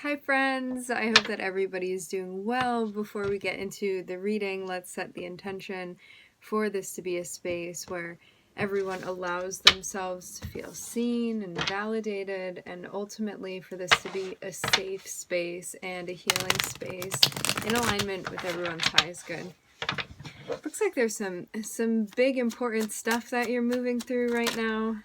Hi friends, I hope that everybody is doing well. Before we get into the reading, let's set the intention for this to be a space where everyone allows themselves to feel seen and validated, and ultimately for this to be a safe space and a healing space in alignment with everyone's highest good. Looks like there's some big important stuff that you're moving through right now.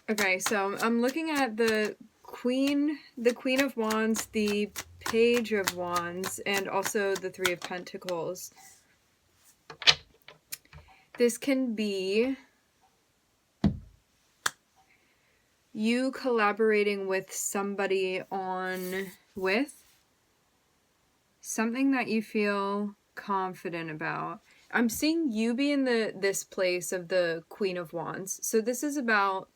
Okay, so I'm looking at the Queen of Wands, the Page of Wands, and also the Three of Pentacles. This can be you collaborating with somebody with something that you feel confident about. I'm seeing you be in this place of the Queen of Wands. So this is about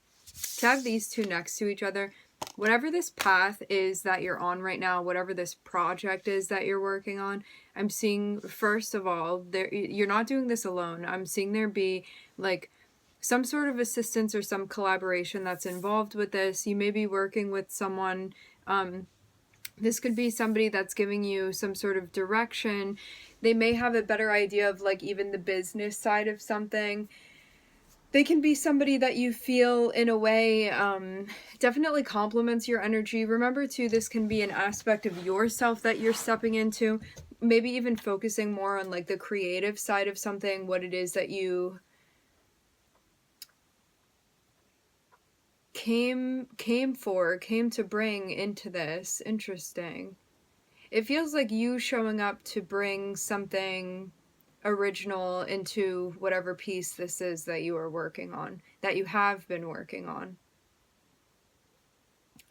to have these two next to each other. Whatever this path is that you're on right now, whatever this project is that you're working on, I'm seeing, first of all, you're not doing this alone. I'm seeing there be like some sort of assistance or some collaboration that's involved with this. You may be working with someone. This could be somebody that's giving you some sort of direction. They may have a better idea of like even the business side of something. They can be somebody that you feel in a way definitely complements your energy. Remember too, this can be an aspect of yourself that you're stepping into, maybe even focusing more on like the creative side of something, what it is that you came to bring into this. Interesting. It feels like you showing up to bring something original into whatever piece this is that you are working on, that you have been working on.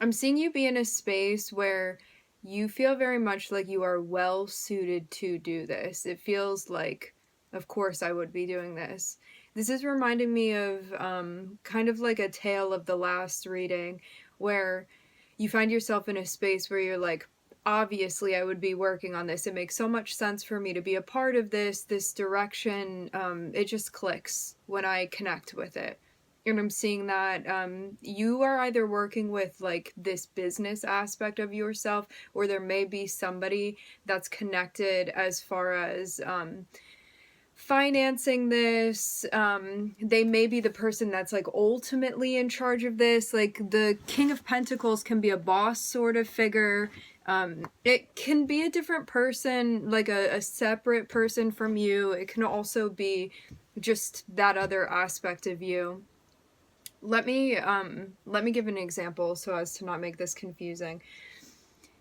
I'm seeing you be in a space where you feel very much like you are well suited to do this. It feels like, of course, I would be doing this. This is reminding me of kind of like a tale of the last reading, where you find yourself in a space where you're like, obviously I would be working on this. It makes so much sense for me to be a part of this direction. It just clicks when I connect with it. And I'm seeing that you are either working with like this business aspect of yourself, or there may be somebody that's connected as far as financing this. They may be the person that's like ultimately in charge of this. Like the King of Pentacles can be a boss sort of figure. It can be a different person, like a separate person from you. It can also be just that other aspect of you. Let me give an example so as to not make this confusing.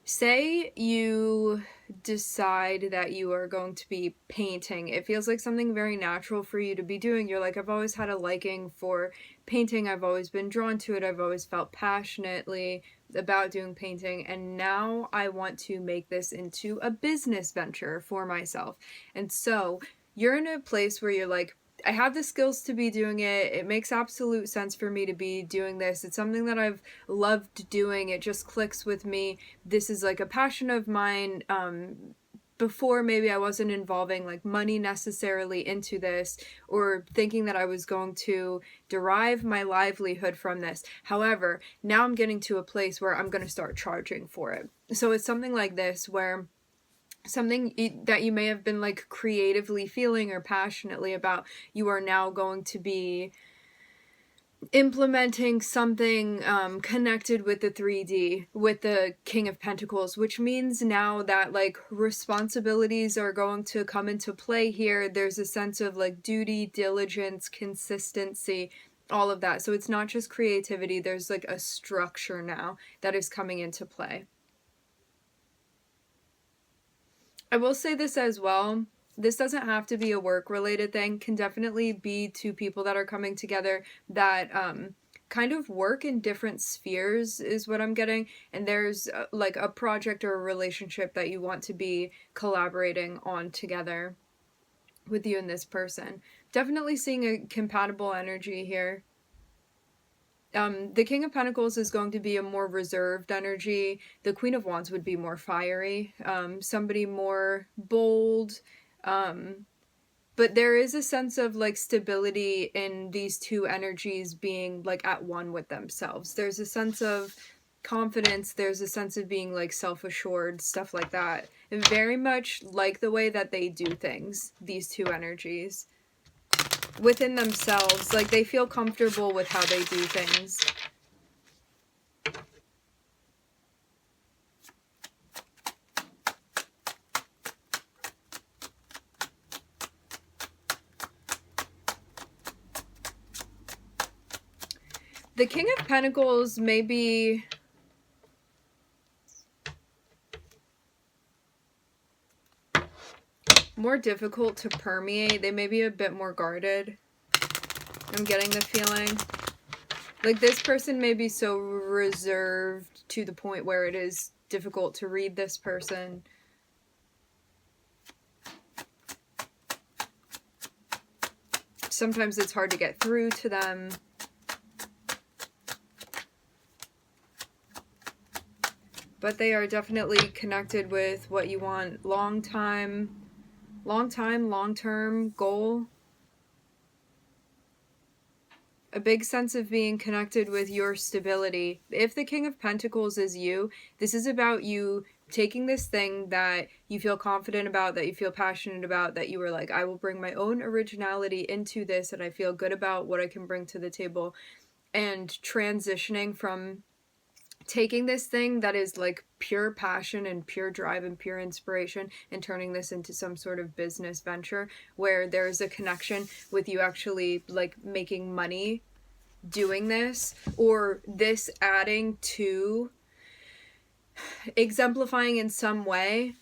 Say you decide that you are going to be painting. It feels like something very natural for you to be doing. You're like, I've always had a liking for painting. I've always been drawn to it. I've always felt passionately about doing painting. And now I want to make this into a business venture for myself. And so you're in a place where you're like, I have the skills to be doing it. It makes absolute sense for me to be doing this. It's something that I've loved doing. It just clicks with me. This is like a passion of mine. Before, maybe I wasn't involving like money necessarily into this, or thinking that I was going to derive my livelihood from this. However, now I'm getting to a place where I'm going to start charging for it. So it's something like this, where something that you may have been like creatively feeling or passionately about, you are now going to be implementing something connected with the 3D, with the King of Pentacles, which means now that like responsibilities are going to come into play here. There's a sense of like duty, diligence, consistency, all of that. So it's not just creativity, there's like a structure now that is coming into play. I will say this as well. This doesn't have to be a work-related thing. Can definitely be two people that are coming together that kind of work in different spheres is what I'm getting. And there's like a project or a relationship that you want to be collaborating on together with you and this person. Definitely seeing a compatible energy here. The King of Pentacles is going to be a more reserved energy. The Queen of Wands would be more fiery. Somebody more bold. But there is a sense of like stability in these two energies being like at one with themselves. There's a sense of confidence, there's a sense of being like self-assured, stuff like that. And very much like the way that they do things, these two energies within themselves. Like they feel comfortable with how they do things. The King of Pentacles may be more difficult to permeate. They may be a bit more guarded. I'm getting the feeling. Like this person may be so reserved to the point where it is difficult to read this person. Sometimes it's hard to get through to them. But they are definitely connected with what you want. Long-term goal. A big sense of being connected with your stability. If the King of Pentacles is you, this is about you taking this thing that you feel confident about, that you feel passionate about, that you were like, I will bring my own originality into this, and I feel good about what I can bring to the table, and transitioning from taking this thing that is like pure passion and pure drive and pure inspiration and turning this into some sort of business venture where there's a connection with you actually like making money doing this, or this adding to exemplifying in some way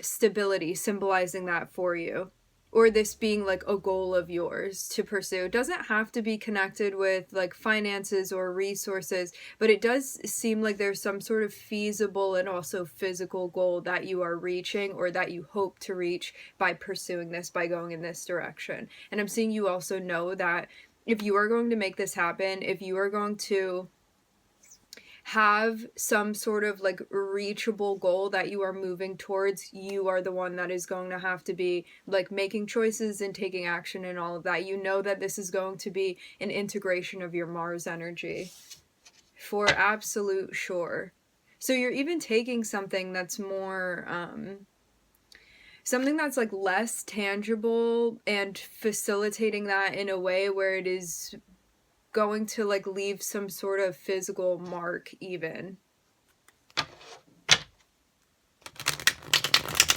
stability, symbolizing that for you, or this being like a goal of yours to pursue. It doesn't have to be connected with like finances or resources, but it does seem like there's some sort of feasible and also physical goal that you are reaching, or that you hope to reach by pursuing this, by going in this direction. And I'm seeing you also know that if you are going to make this happen, if you are going to have some sort of like reachable goal that you are moving towards, you are the one that is going to have to be like making choices and taking action and all of that. You know that this is going to be an integration of your Mars energy for absolute sure. So you're even taking something that's more something that's like less tangible and facilitating that in a way where it is going to like leave some sort of physical mark even.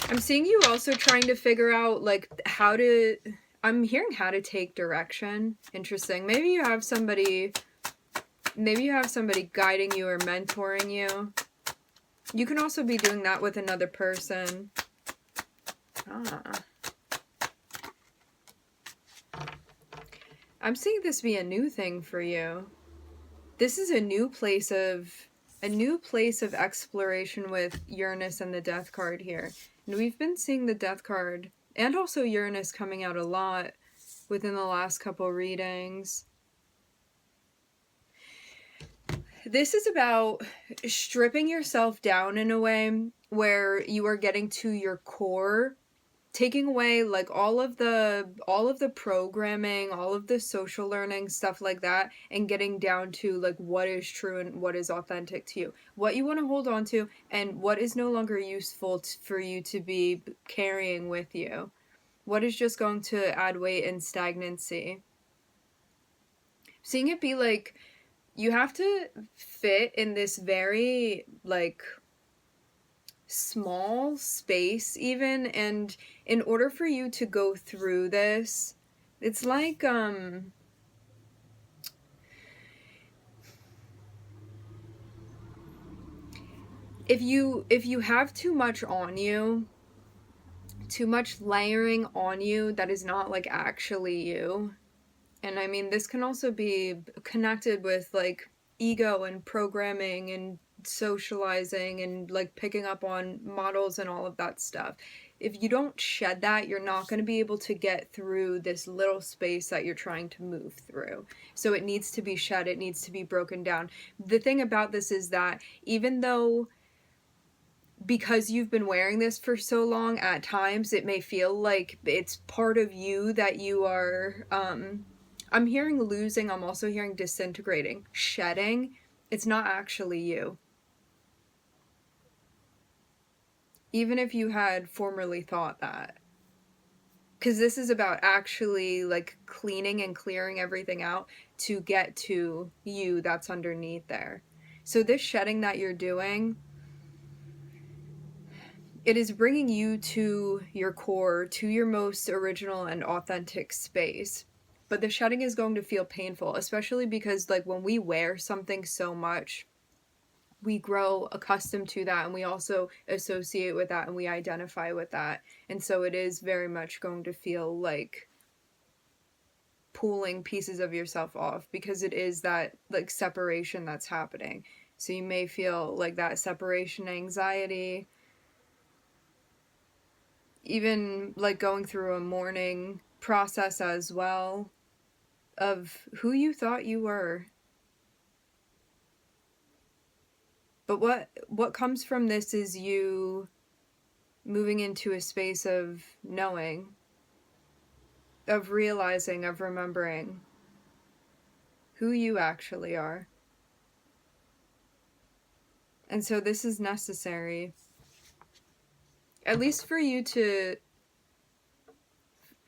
I'm seeing you also trying to figure out like how to, I'm hearing how to take direction. Interesting. Maybe you have somebody guiding you or mentoring you. You can also be doing that with another person. I'm seeing this be a new thing for you. This is a new place of exploration with Uranus and the Death card here. And we've been seeing the Death card and also Uranus coming out a lot within the last couple readings. This is about stripping yourself down in a way where you are getting to your core, taking away like all of the programming, all of the social learning, stuff like that, and getting down to like what is true and what is authentic to you, what you want to hold on to, and what is no longer useful for you to be carrying with you, what is just going to add weight and stagnancy. Seeing it be like you have to fit in this very like small space even, and in order for you to go through this, it's like if you have too much on you, too much layering on you that is not like actually you. And I mean, this can also be connected with like ego and programming and socializing and like picking up on models and all of that stuff. If you don't shed that, you're not going to be able to get through this little space that you're trying to move through. So it needs to be shed, it needs to be broken down. The thing about this is that even though because you've been wearing this for so long, at times it may feel like it's part of you that you are, I'm hearing losing, I'm also hearing disintegrating, shedding. It's not actually you. Even if you had formerly thought that. Because this is about actually like cleaning and clearing everything out to get to you that's underneath there. So this shedding that you're doing, it is bringing you to your core, to your most original and authentic space. But the shedding is going to feel painful, especially because like when we wear something so much, we grow accustomed to that, and we also associate with that, and we identify with that. And so it is very much going to feel like pulling pieces of yourself off, because it is that like separation that's happening. So you may feel like that separation anxiety, even like going through a mourning process as well of who you thought you were. But what comes from this is you moving into a space of knowing, of realizing, of remembering who you actually are. And so this is necessary, at least for you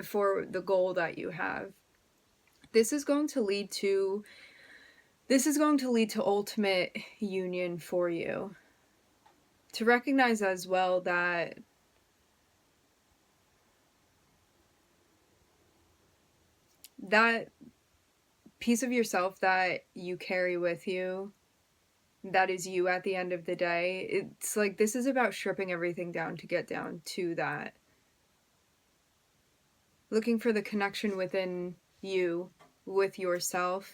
for the goal that you have. This is going to lead to ultimate union for you. To recognize as well that piece of yourself that you carry with you, that is you at the end of the day, it's like this is about stripping everything down to get down to that. Looking for the connection within you, with yourself,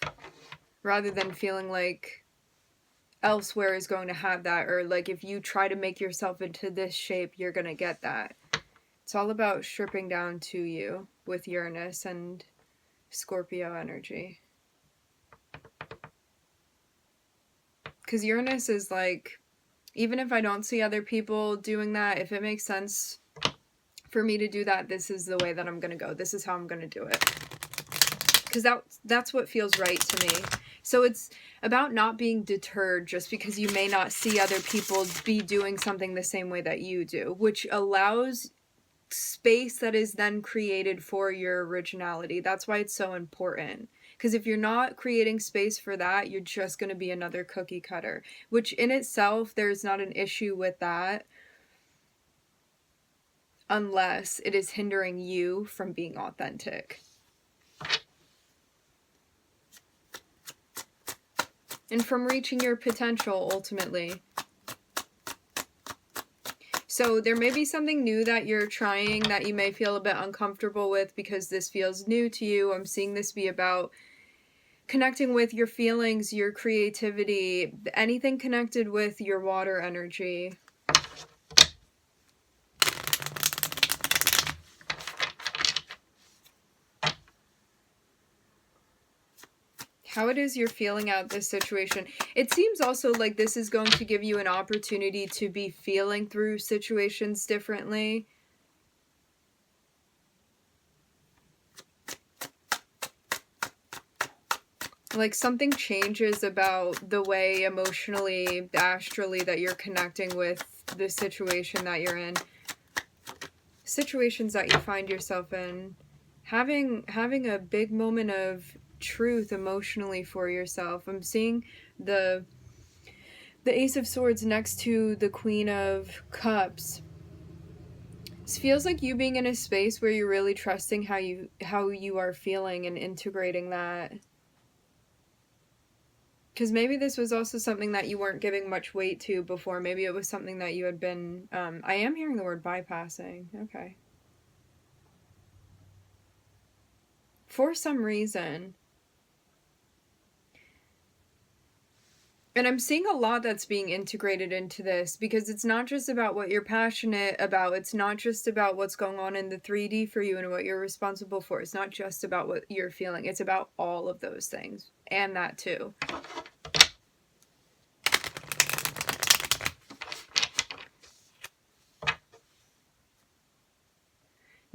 rather than feeling like elsewhere is going to have that, or like if you try to make yourself into this shape, you're going to get that. It's all about stripping down to you with Uranus and Scorpio energy. Because Uranus is like, even if I don't see other people doing that, if it makes sense for me to do that, this is the way that I'm going to go. This is how I'm going to do it. Because that's what feels right to me. So it's about not being deterred just because you may not see other people be doing something the same way that you do, which allows space that is then created for your originality. That's why it's so important. Because if you're not creating space for that, you're just going to be another cookie cutter, which in itself, there's not an issue with that, unless it is hindering you from being authentic. And from reaching your potential, ultimately. So there may be something new that you're trying that you may feel a bit uncomfortable with because this feels new to you. I'm seeing this be about connecting with your feelings, your creativity, anything connected with your water energy. How it is you're feeling out this situation. It seems also like this is going to give you an opportunity to be feeling through situations differently. Like something changes about the way emotionally, astrally, that you're connecting with the situation that you're in. Situations that you find yourself in. Having a big moment of truth emotionally for yourself. I'm seeing the Ace of Swords next to the Queen of Cups. This feels like you being in a space where you're really trusting how you are feeling and integrating that. Because maybe this was also something that you weren't giving much weight to before. Maybe it was something that you had been, I am hearing the word bypassing. Okay. For some reason. And I'm seeing a lot that's being integrated into this, because it's not just about what you're passionate about. It's not just about what's going on in the 3D for you and what you're responsible for. It's not just about what you're feeling. It's about all of those things. And that too.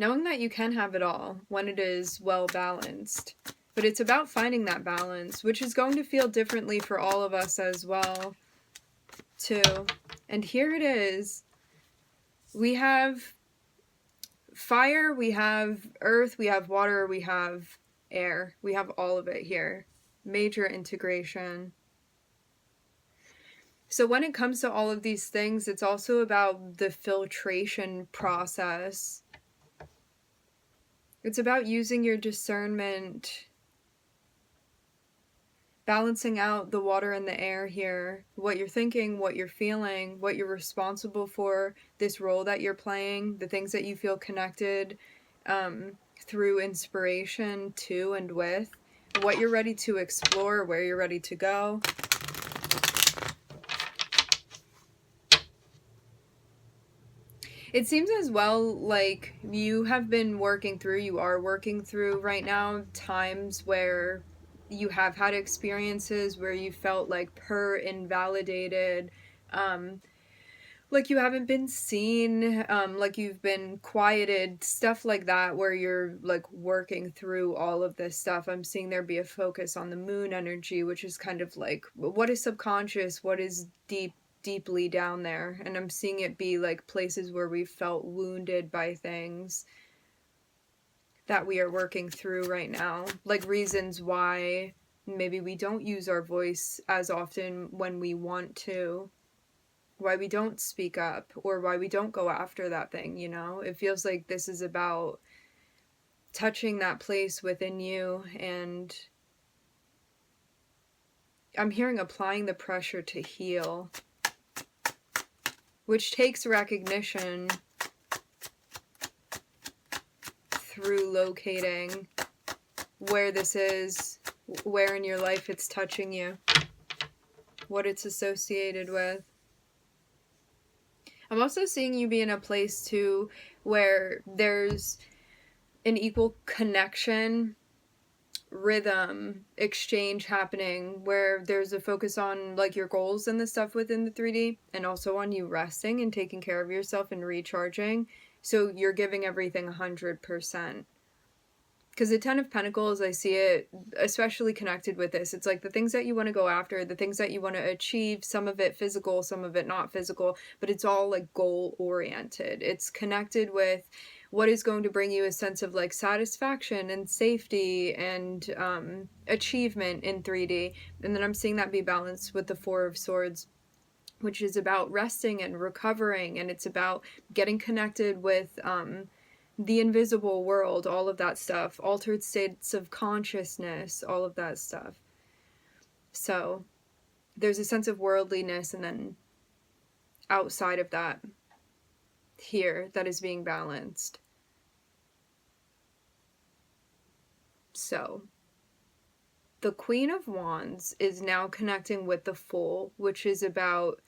Knowing that you can have it all when it is well balanced. But it's about finding that balance, which is going to feel differently for all of us as well, too. And here it is. We have fire, we have earth, we have water, we have air. We have all of it here. Major integration. So when it comes to all of these things, it's also about the filtration process. It's about using your discernment, balancing out the water and the air here, what you're thinking, what you're feeling, what you're responsible for, this role that you're playing, the things that you feel connected through inspiration to and with, what you're ready to explore, where you're ready to go. It seems as well like you are working through right now times where you have had experiences where you felt like invalidated, like you haven't been seen, like you've been quieted, stuff like that, where you're like working through all of this stuff. I'm seeing there be a focus on the moon energy, which is kind of like what is subconscious, what is deeply down there, and I'm seeing it be like places where we felt wounded by things that we are working through right now, like reasons why maybe we don't use our voice as often when we want to, why we don't speak up, or why we don't go after that thing, you know? It feels like this is about touching that place within you, and I'm hearing applying the pressure to heal, which takes recognition through locating where this is, where in your life it's touching you, what it's associated with. I'm also seeing you be in a place too where there's an equal connection, rhythm, exchange happening, where there's a focus on like your goals and the stuff within the 3D, and also on you resting and taking care of yourself and recharging. So you're giving everything 100%. Because the Ten of Pentacles, I see it especially connected with this. It's like the things that you want to go after, the things that you want to achieve, some of it physical, some of it not physical, but it's all like goal oriented. It's connected with what is going to bring you a sense of like satisfaction and safety and achievement in 3D. And then I'm seeing that be balanced with the Four of Swords, which is about resting and recovering, and it's about getting connected with the invisible world, all of that stuff, altered states of consciousness, all of that stuff. So there's a sense of worldliness, and then outside of that here that is being balanced. So the Queen of Wands is now connecting with the Fool, which is about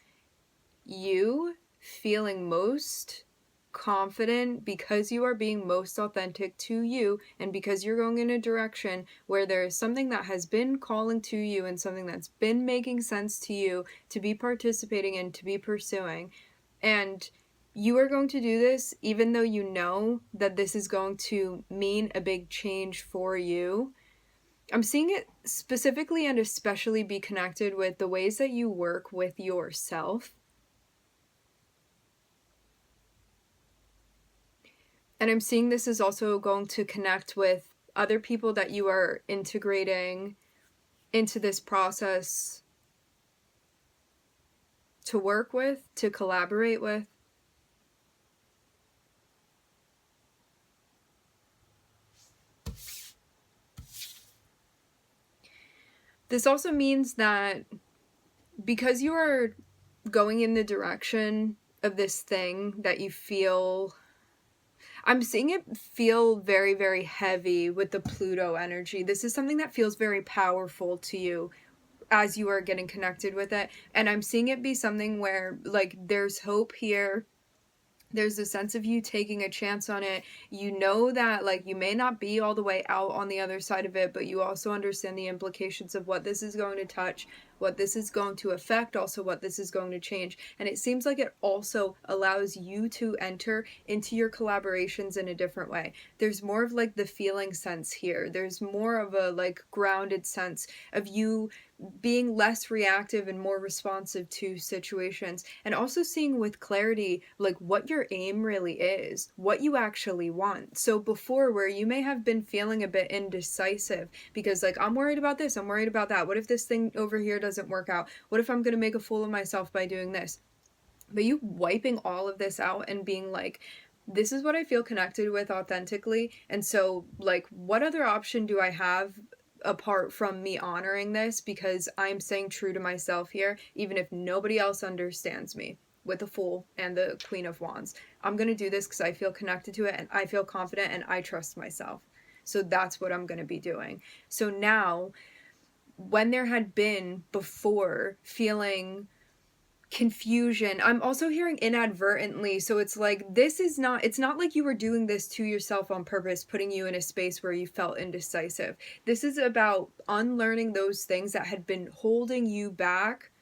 you feeling most confident because you are being most authentic to you, and because you're going in a direction where there is something that has been calling to you and something that's been making sense to you to be participating in, to be pursuing. And you are going to do this even though you know that this is going to mean a big change for you. I'm seeing it specifically and especially be connected with the ways that you work with yourself. And I'm seeing this is also going to connect with other people that you are integrating into this process to work with, to collaborate with. This also means that because you are going in the direction of this thing that you feel, I'm seeing it feel very, very heavy with the Pluto energy. This is something that feels very powerful to you as you are getting connected with it. And I'm seeing it be something where, like, there's hope here. There's a sense of you taking a chance on it. You know that, like, you may not be all the way out on the other side of it, but you also understand the implications of what this is going to touch, what this is going to affect, also what this is going to change. And it seems like it also allows you to enter into your collaborations in a different way. There's more of like the feeling sense here. There's more of a like grounded sense of you being less reactive and more responsive to situations, and also seeing with clarity like what your aim really is, what you actually want. So before, where you may have been feeling a bit indecisive because like, I'm worried about this, I'm worried about that, what if this thing over here doesn't work out, what if I'm gonna make a fool of myself by doing this, but you wiping all of this out and being like, this is what I feel connected with authentically, and so like, what other option do I have apart from me honoring this, because I'm staying true to myself here, even if nobody else understands me, with the Fool and the Queen of Wands. I'm going to do this because I feel connected to it and I feel confident and I trust myself. So that's what I'm going to be doing. So now, when there had been before feeling confusion, I'm also hearing inadvertently, so it's like, it's not like you were doing this to yourself on purpose, putting you in a space where you felt indecisive. This is about unlearning those things that had been holding you back.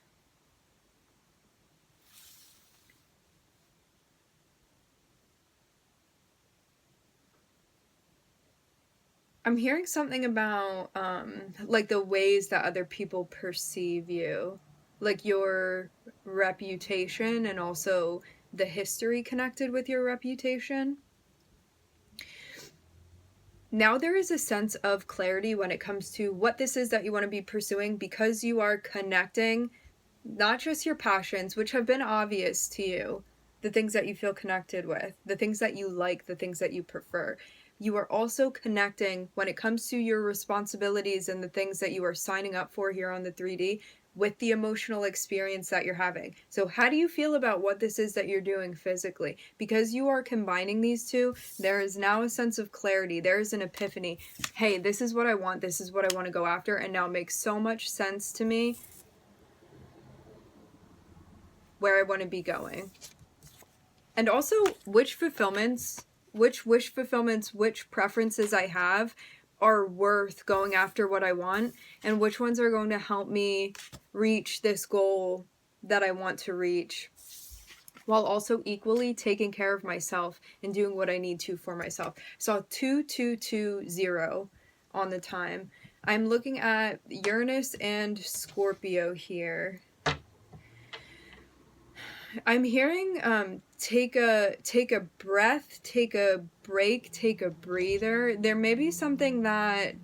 I'm hearing something about like the ways that other people perceive you, like your reputation, and also the history connected with your reputation. Now there is a sense of clarity when it comes to what this is that you want to be pursuing, because you are connecting not just your passions, which have been obvious to you, the things that you feel connected with, the things that you like, the things that you prefer. You are also connecting when it comes to your responsibilities and the things that you are signing up for here on the 3D with the emotional experience that you're having. So how do you feel about what this is that you're doing physically? Because you are combining these two, there is now a sense of clarity. There is an epiphany. Hey, this is what I want. This is what I want to go after. And now it makes so much sense to me where I want to be going. And also which wish fulfillments, which preferences I have are worth going after what I want, and which ones are going to help me reach this goal that I want to reach, while also equally taking care of myself and doing what I need to for myself. So 2220 on the time. I'm looking at Uranus and Scorpio here. I'm hearing take a breath, take a break, take a breather. There may be something that,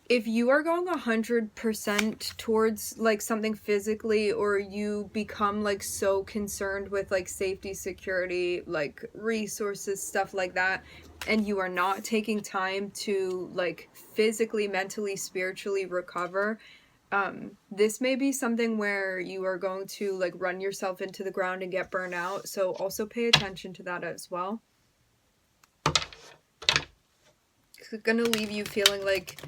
if you are going 100% towards like something physically, or you become like so concerned with like safety, security, like resources, stuff like that, and you are not taking time to like physically, mentally, spiritually recover, this may be something where you are going to like run yourself into the ground and get burnt out. So also pay attention to that as well. It's gonna leave you feeling like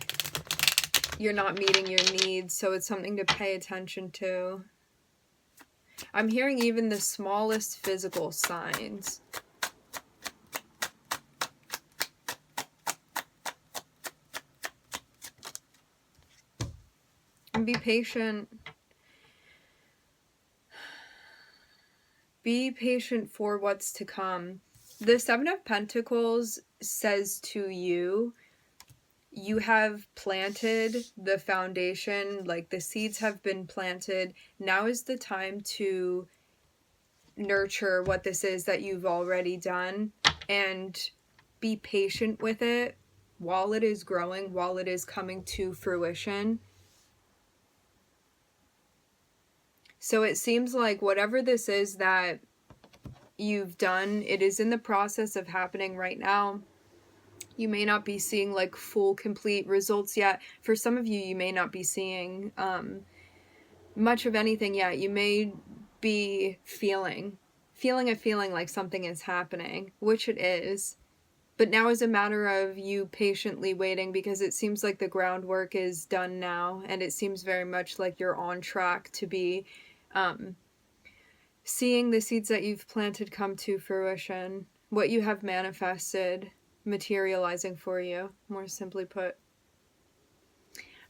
you're not meeting your needs, so it's something to pay attention to. I'm hearing even the smallest physical signs. And be patient. Be patient for what's to come. The Seven of Pentacles says to you, you have planted the foundation, like the seeds have been planted. Now is the time to nurture what this is that you've already done, and be patient with it while it is growing, while it is coming to fruition. So it seems like whatever this is that you've done, it is in the process of happening right now. You may not be seeing like full, complete results yet. For some of you, you may not be seeing much of anything yet. You may be feeling like something is happening, which it is. But now is a matter of you patiently waiting, because it seems like the groundwork is done now, and it seems very much like you're on track to be seeing the seeds that you've planted come to fruition, what you have manifested materializing for you, more simply put.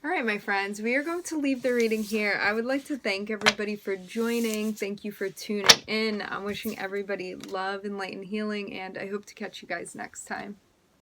All right, my friends, we are going to leave the reading here. I would like to thank everybody for joining. Thank you for tuning in. I'm wishing everybody love and light and healing, and I hope to catch you guys next time.